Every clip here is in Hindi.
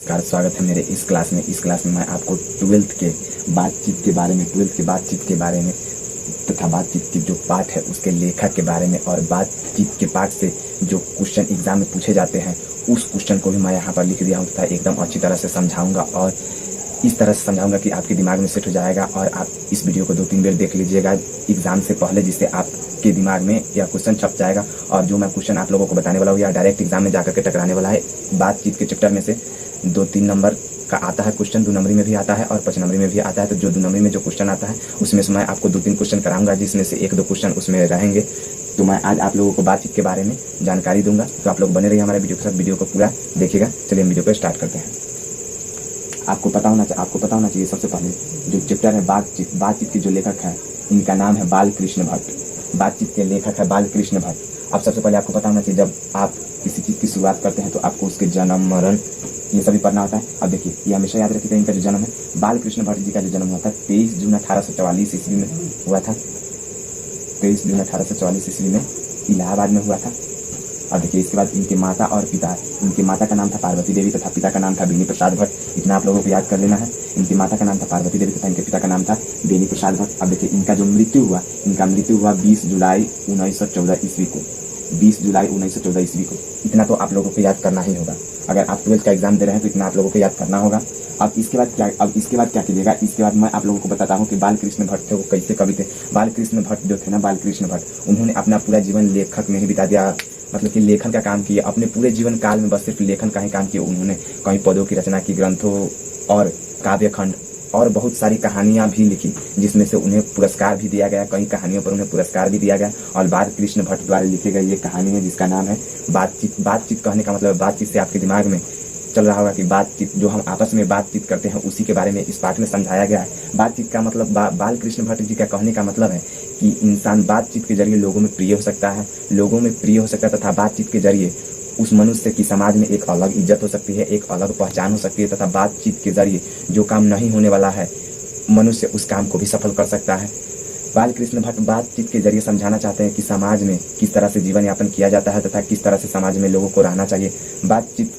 नमस्कार, स्वागत है मेरे इस क्लास में। इस क्लास में मैं आपको ट्वेल्थ के बातचीत के बारे में तथा बातचीत की जो पाठ है उसके लेखक के बारे में और बातचीत के पाठ से जो क्वेश्चन एग्जाम में पूछे जाते हैं उस क्वेश्चन को भी मैं यहाँ पर लिख दिया हूँ तथा एकदम अच्छी तरह से समझाऊंगा और इस तरह से समझाऊंगा कि आपके दिमाग में सेट हो जाएगा। और आप इस वीडियो को 2-3 बार देख लीजिएगा एग्जाम से पहले, जिससे आपके दिमाग में यह क्वेश्चन छप जाएगा। और जो मैं क्वेश्चन आप लोगों को बताने वाला हूँ या डायरेक्ट एग्जाम में जाकर के टकराने वाला है। बातचीत के चैप्टर में से 2-3 नंबर का आता है क्वेश्चन, 2 नंबरी में भी आता है और 5 नंबरी में भी आता है। तो जो 2 नंबरी में जो क्वेश्चन आता है उसमें से मैं आपको 2-3 क्वेश्चन कराऊंगा, जिसमें से 1-2 क्वेश्चन उसमें रहेंगे। तो मैं आज आप लोगों को बातचीत के बारे में जानकारी दूंगा। तो आप लोग बने रहिए हमारे वीडियो के साथ, वीडियो को पूरा देखिएगा। चलिए हम वीडियो को स्टार्ट करते हैं। आपको पता होना चाहिए सबसे पहले जो चैप्टर है बातचीत के जो लेखक है इनका नाम है बालकृष्ण भट्ट। बातचीत के लेखक है बालकृष्ण भट्ट। अब सबसे पहले आपको पता होना चाहिए जब आप किसी चीज़ की शुरुआत करते हैं तो आपको उसके जन्म मरण ये सभी पढ़ना होता है। अब देखिए ये हमेशा याद रखिएगा, इनका जो जन्म है बालकृष्ण भट्ट जी का जो जन्म हुआ था 23 जून 1844 ईस्वी में हुआ था। 23 जून 1844 ईस्वी में इलाहाबाद में हुआ था। अब देखिए इसके बाद इनके माता और पिता, इनके माता का नाम था पार्वती देवी तथा पिता का नाम था बेनी प्रसाद भट्ट। इतना आप लोगों को याद कर लेना है। इनकी माता का नाम था पार्वती देवी तथा इनके पिता का नाम था बेनी प्रसाद भट्ट। अब देखिए इनका जो मृत्यु हुआ 20 जुलाई 1914 ईस्वी को। 20 जुलाई 1914 ईस्वी को। इतना तो आप लोगों को याद करना ही होगा। अगर आप 12th का एग्जाम दे रहे हैं तो इतना आप लोगों को याद करना होगा। अब इसके बाद क्या कीजिएगा, इसके बाद मैं आप लोगों को बताता हूँ कि बालकृष्ण भट्ट थे वो कैसे कवि थे। बालकृष्ण भट्ट जो थे ना, बालकृष्ण भट्ट, उन्होंने अपना पूरा जीवन लेखक में ही बिता दिया। मतलब कि लेखन का काम किया अपने पूरे जीवन काल में, बस सिर्फ लेखन का ही काम किया। उन्होंने कई पदों की रचना की, ग्रंथों और काव्यखंड और बहुत सारी कहानियां भी लिखी, जिसमें से उन्हें पुरस्कार भी दिया गया। कई कहानियों पर उन्हें पुरस्कार भी दिया गया। और बालकृष्ण भट्ट द्वारा लिखी गई ये कहानी है जिसका नाम है बातचीत। बातचीत कहने का मतलब बातचीत से आपके दिमाग में चल रहा होगा कि बातचीत जो हम आपस में बातचीत करते हैं उसी के बारे में इस पाठ में समझाया गया है। बातचीत का मतलब बालकृष्ण भट्ट जी का कहने का मतलब है कि इंसान बातचीत के जरिए लोगों में प्रिय हो सकता है, तथा बातचीत के जरिए उस मनुष्य की समाज में एक अलग इज्जत हो सकती है, एक अलग पहचान हो सकती है, तथा बातचीत के जरिए जो काम नहीं होने वाला है मनुष्य उस काम को भी सफल कर सकता है। बालकृष्ण भट्ट बातचीत के जरिए समझाना चाहते हैं कि समाज में किस तरह से जीवन यापन किया जाता है तथा किस तरह से समाज में लोगों को रहना चाहिए। बातचीत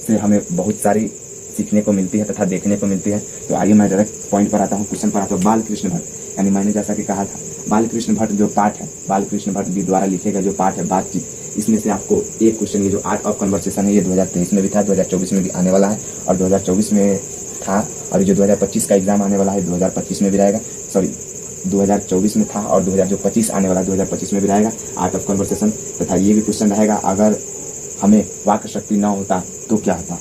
से हमें बहुत सारी सीखने को मिलती है तथा देखने को मिलती है। तो आइए मैं डायरेक्ट पॉइंट पर आता हूँ, क्वेश्चन पर आता हूँ। बालकृष्ण भट्ट यानी मैंने जैसा कि कहा था बालकृष्ण भट्ट जो पाठ है, बालकृष्ण भट्ट जी द्वारा लिखे गए जो पाठ है बातचीत, इसमें से आपको एक क्वेश्चन ये जो आर्ट ऑफ कन्वर्सेशन है ये 2023 में भी था, 2024 में भी आने वाला है और 2024 में था। और जो 2025 का एग्जाम आने वाला है 2025 में भी रहेगा, 2024 में था और 2025 आने वाला 2025 में भी रहेगा आर्ट ऑफ कन्वर्सेशन। तथा ये भी क्वेश्चन रहेगा अगर हमें वाक्य शक्ति न होता तो क्या होता,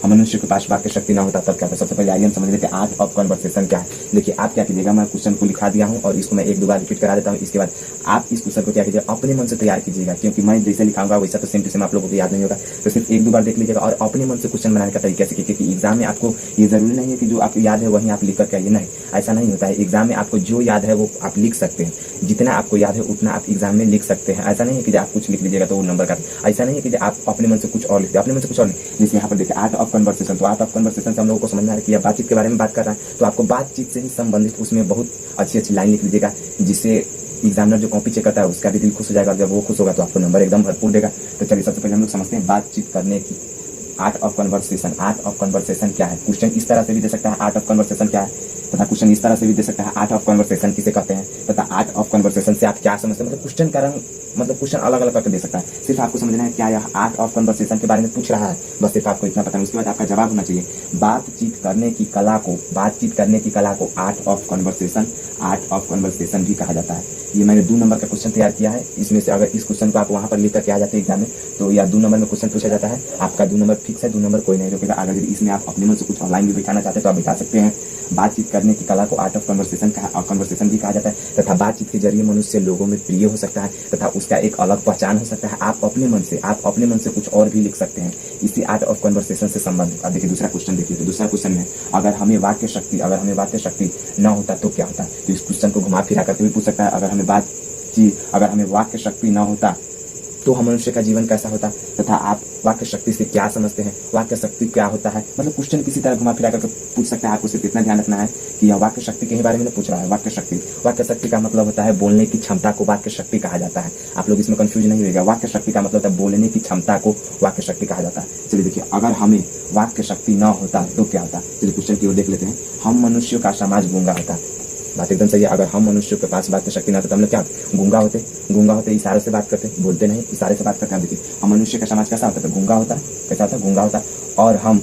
हम मनुष्य के पास वाक्य शक्ति ना होता तब क्या होता। सबसे पहले आइए हम समझ लेते हैं आर्ट ऑफ कन्वर्सेशन क्या है। देखिए आप क्या कीजिएगा, मैं क्वेश्चन को लिखा दिया हूँ और इसको मैं 1-2 बार रिपीट करा देता हूँ। इसके बाद आप इस क्वेश्चन को क्या कीजिए अपने मन से तैयार कीजिएगा, क्योंकि मैं जैसे लिखाऊंगा वैसा तो सेम टू सेम आप लोगों को याद नहीं होगा। तो सिर्फ 1-2 बार देख लीजिएगा और अपने मन से क्वेश्चन बनाने का तरीका सीखिए, क्योंकि एग्जाम में आपको ये जरूरी नहीं है कि जो आपको याद है वही आप लिख करके आइए। नहीं, ऐसा नहीं होता है। एग्जाम में आपको जो याद है वो आप लिख सकते हैं, जितना आपको याद है उतना आप एग्जाम में लिख सकते हैं। ऐसा नहीं है कि आप कुछ लिख लीजिएगा तो वो नंबर का, ऐसा नहीं है कि आप अपने मन से कुछ और लिखते, अपने मन से कुछ और लिख। जैसे यहाँ पर देखिए आर्ट ऑफ कन्वर्सेशन, तो आर्ट ऑफ कन्वर्सेशन से हम लोगों को समझना है कि बातचीत के बारे में बात कर रहा है तो आपको बातचीत से ही संबंधित उसमें बहुत अच्छी लाइन लिख लीजिएगा, जिससे एग्जामिनर जो कॉपी चेक करता है उसका भी दिल खुश हो जाएगा। जब वो खुश होगा तो आपको नंबर एकदम भरपूर देगा। तो चलिए सबसे पहले हम लोग समझते हैं बातचीत करने की art of conversation. Art of conversation क्या है? क्वेश्चन इस तरह से भी दे सकता है आर्ट ऑफ कन्वर्सेशन क्या है, तथा क्वेश्चन इस तरह से भी दे सकता है आर्ट ऑफ कन्वर्सेशन किसे कहते हैं, तथा आर्ट ऑफ कन्वर्सेशन से आप क्या समझते हैं। मतलब क्वेश्चन का रंग, मतलब क्वेश्चन अलग अलग करके दे सकता है। सिर्फ आपको समझना है क्या यह आर्ट ऑफ कन्वर्सेशन के बारे में पूछ रहा है, बस सिर्फ आपको इतना पता है। उसके बाद आपका जवाब होना चाहिए बातचीत करने की कला को आर्ट ऑफ कन्वर्सेशन भी कहा जाता है। ये मैंने 2 नंबर का क्वेश्चन तैयार किया है। इसमें से अगर इस क्वेश्चन को आप वहां पर लिख करके आ जाते हैं एग्जाम में तो या 2 नंबर में क्वेश्चन पूछा जाता है, आपका 2 नंबर फिक्स है, 2 नंबर कोई नहीं रोकेगा। अगर इसमें आप अपने मन से कुछ ऑनलाइन भी बिठाना चाहते हैं तो आप बिठा सकते हैं। बातचीत करने की कला को आर्ट ऑफ कन्वर्सेशन भी कहा जाता है। तथा बातचीत के जरिए मनुष्य लोगों में प्रिय हो सकता है तथा उसका एक अलग पहचान हो सकता है। आप अपने मन से कुछ और भी लिख सकते हैं इसी आर्ट ऑफ कन्वर्सेशन से संबंधित। अब देखिए दूसरा क्वेश्चन देखिए, तो दूसरा क्वेश्चन में अगर हमें वाक्य शक्ति न होता तो क्या होता। तो इस क्वेश्चन को घुमा फिरा करके भी पूछ सकता है। अगर हमें वाक्य शक्ति न होता तो हम मनुष्य का जीवन कैसा होता, तथा आप वाक्य शक्ति से क्या समझते हैं, वाक्य शक्ति क्या होता है। मतलब क्वेश्चन किसी तरह घुमा फिरा करके पूछ सकता है। आपको सिर्फ इतना ध्यान रखना है कि यह वाक्य शक्ति के बारे में पूछ रहा है। वाक्य शक्ति का मतलब होता है बोलने की क्षमता को वाक्य शक्ति कहा जाता है। आप लोग इसमें कंफ्यूज नहीं होगा। वाक्य शक्ति का मतलब होता है बोलने की क्षमता को वाक्य शक्ति कहा जाता है। चलिए देखिए, अगर हमें वाक्य शक्ति न होता तो क्या होता। चलिए क्वेश्चन की ओर देख लेते हैं। हम मनुष्यों का समाज गूंगा होता। बात एकदम सही है। अगर हम मनुष्यों के पास वाक्य शक्ति ना होता तो हम लोग क्या गूंगा होते, इशारे से बात करते, बोलते नहीं, इशारे से बात करते हैं। देखिए, हम मनुष्य का समाज कैसा होता है, गूंगा होता है। कैसा होता है, गूंगा होता है। और हम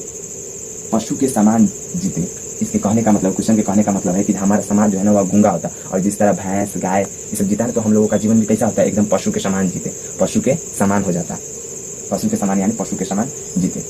पशु के समान जीते। इसके कहने का मतलब, क्वेश्चन के कहने का मतलब है कि हमारा समाज जो है ना वह गूंगा होता है। और जिस तरह भैंस, गाय ये सब जीता है तो हम लोगों का जीवन भी कैसा होता है, एकदम पशु के समान जीते, पशु के समान हो जाता है। पशु के समान यानी पशु के समान जीते।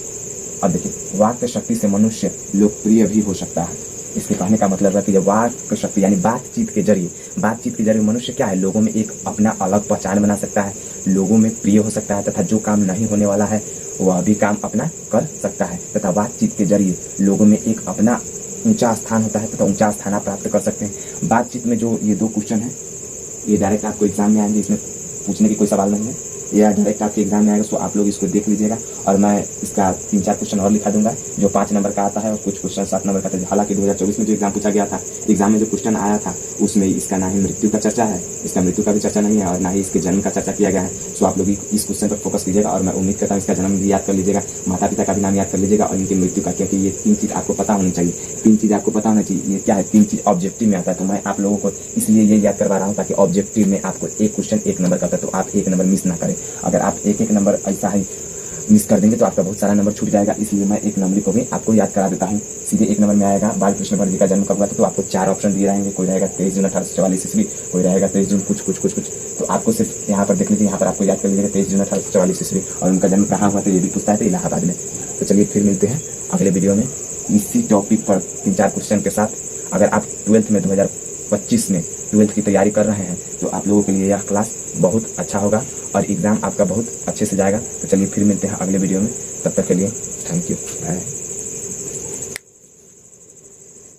अब देखिए, वाक्य शक्ति से मनुष्य लोकप्रिय भी हो सकता है। इसके कहने का मतलब है कि जब वाक्य शक्ति यानी बातचीत के जरिए मनुष्य क्या है, लोगों में एक अपना अलग पहचान बना सकता है, लोगों में प्रिय हो सकता है, तथा जो काम नहीं होने वाला है वह भी काम अपना कर सकता है। तथा बातचीत के जरिए लोगों में एक अपना ऊंचा स्थान होता है तथा ऊंचा स्थान आप प्राप्त कर सकते हैं। बातचीत में जो ये 2 क्वेश्चन है, ये डायरेक्ट आपको एग्जाम में आएंगे, इसमें पूछने की कोई सवाल नहीं है। यह डायरेक्ट आपके एग्जाम में आएगा, सो आप लोग इसको देख लीजिएगा। और मैं इसका 3-4 क्वेश्चन और लिखा दूंगा जो 5 नंबर का आता है और कुछ क्वेश्चन 7 नंबर का आता है। हालांकि 2024 में जो एग्जाम पूछा गया था, एग्जाम में जो क्वेश्चन आया था उसमें इसका ना ही मृत्यु का चर्चा है, इसका मृत्यु का भी चर्चा नहीं है, और ना ही इसके जन्म का चर्चा किया गया है। सो आप लोग इस क्वेश्चन पर फोकस कीजिएगा और मैं उम्मीद करता हूँ इसका जन्म भी याद कर लीजिएगा, माता पिता का भी नाम याद कर लीजिएगा और इनकी मृत्यु का, क्योंकि ये 3 चीज़ आपको पता होनी चाहिए। 3 चीज़ आपको पता होना चाहिए। ये क्या है, 3 चीज़ ऑब्जेक्टिव में आता है। तो मैं आप लोगों को इसलिए ये याद करवा रहा हूँ ताकि ऑब्जेक्टिव में आपको एक क्वेश्चन 1 नंबर का आता है तो आप 1 नंबर मिस ना करें। अगर आप एक नंबर ऐसा ही मिस कर देंगे तो आपका बहुत सारा नंबर छूट जाएगा। इसलिए मैं 1 नंबर को भी आपको याद करा देता हूँ। सीधे 1 नंबर में आएगा, बाल कृष्ण वर्मा जी का जन्म कब हुआ था, तो आपको 4 ऑप्शन दिए रहेंगे। कोई रहेगा 23 जून 1844 ईस्वी, कोई रहेगा 23 जून कुछ। तो आपको सिर्फ यहाँ पर देख लीजिए, यहाँ पर आपको याद कर लीजिएगा 23 जून 1844 ईस्वी। और उनका जन्म कहाँ हुआ था ये भी पूछता है, तो इलाहाबाद में। तो चलिए फिर मिलते हैं अगले वीडियो में इसी टॉपिक पर 3-4 क्वेश्चन के साथ। अगर आप 12th में 2025 में 12th की तैयारी कर रहे हैं तो आप लोगों के लिए यह क्लास बहुत अच्छा होगा और एग्ज़ाम आपका बहुत अच्छे से जाएगा। तो चलिए फिर मिलते हैं अगले वीडियो में। तब तक के लिए थैंक यू, बाय।